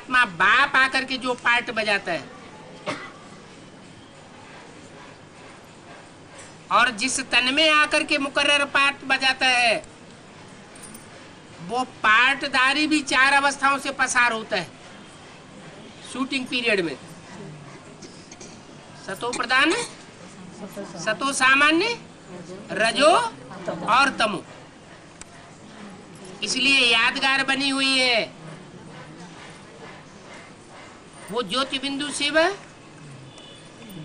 परमात्मा बाप आकर के जो पार्ट बजाता है, और जिस तन में आकर के मुकर्रर पार्ट बजाता है, वो पार्टधारी भी 4 अवस्थाओं से पसार होता है शूटिंग पीरियड में। सतो प्रधान, सतो सामान्य, रजो और तमो। इसलिए यादगार बनी हुई है वो ज्योति बिंदु शिव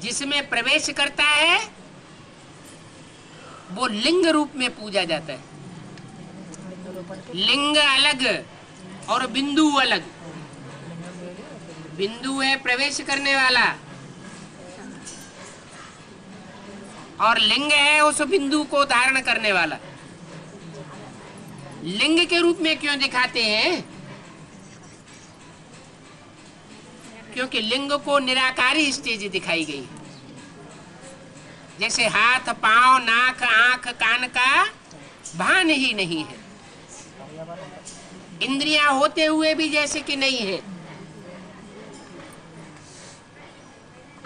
जिसमें प्रवेश करता है वो लिंग रूप में पूजा जाता है। लिंग अलग और बिंदु अलग। बिंदु है प्रवेश करने वाला और लिंग है उस बिंदु को धारण करने वाला। लिंग के रूप में क्यों दिखाते हैं? क्योंकि लिंग को निराकारी स्टेज दिखाई गई। जैसे हाथ, पांव, नाक, आंख, कान का भान ही नहीं है, इंद्रियां होते हुए भी जैसे कि नहीं है,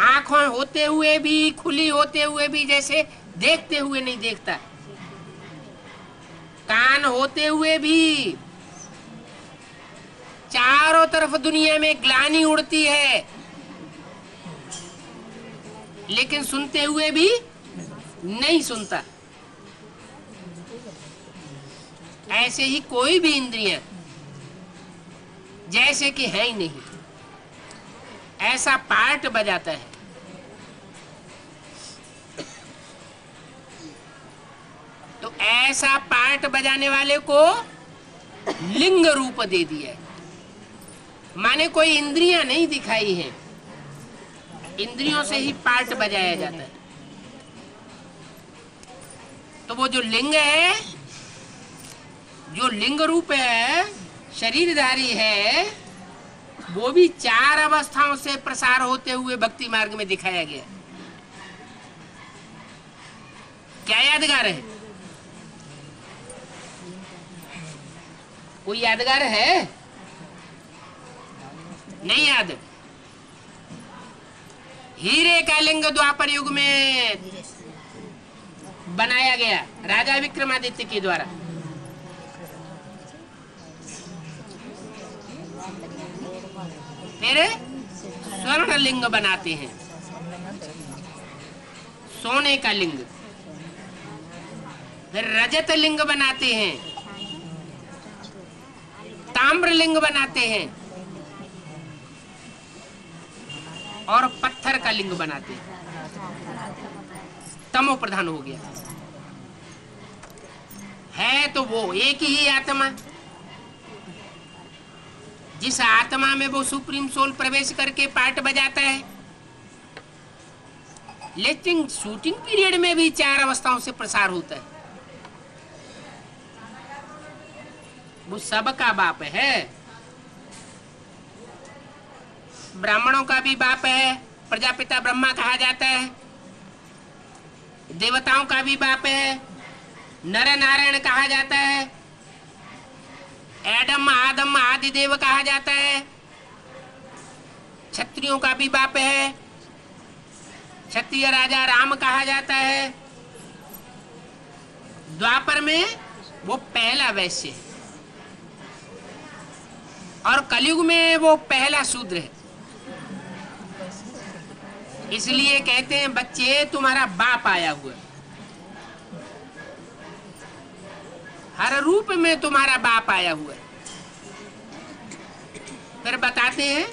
आंखों होते हुए भी, खुली होते हुए भी जैसे देखते हुए नहीं देखता, कान होते हुए भी चारों तरफ दुनिया में ग्लानि उड़ती है, लेकिन सुनते हुए भी नहीं सुनता। ऐसे ही कोई भी इंद्रियां जैसे कि है ही नहीं, ऐसा पार्ट बजाता है। तो ऐसा पार्ट बजाने वाले को लिंग रूप दे दिया है। माने कोई इंद्रियां नहीं दिखाई है, इंद्रियों से ही पार्ट बजाया जाता है। तो वो जो लिंग है, जो लिंग रूप है, शरीरधारी है, वो भी 4 अवस्थाओं से प्रसार होते हुए भक्ति मार्ग में दिखाया गया। क्या यादगार है? कोई यादगार है? नहीं याद? हीरे का लिंग द्वापर युग में बनाया गया राजा विक्रमादित्य के द्वारा। फिर स्वर्ण लिंग बनाते हैं, सोने का लिंग। फिर रजत लिंग बनाते हैं, ताम्र लिंग बनाते हैं और पत्थर का लिंग बनाते हैं। तमो प्रधान हो गया है। तो वो एक ही आत्मा, जिस आत्मा में वो सुप्रीम सोल प्रवेश करके पार्ट बजाता है, लेकिन शूटिंग पीरियड में भी 4 अवस्थाओं से प्रसार होता है। वो सबका बाप है। ब्राह्मणों का भी बाप है, प्रजापिता ब्रह्मा कहा जाता है। देवताओं का भी बाप है, नर नारायण कहा जाता है। एडम आदम आदि देव कहा जाता है। क्षत्रियों का भी बाप है, क्षत्रिय राजा राम कहा जाता है। द्वापर में वो पहला वैश्य है और कलयुग में वो पहला शूद्र है। इसलिए कहते हैं बच्चे तुम्हारा बाप आया हुआ है, हर रूप में तुम्हारा बाप आया हुआ है। फिर बताते हैं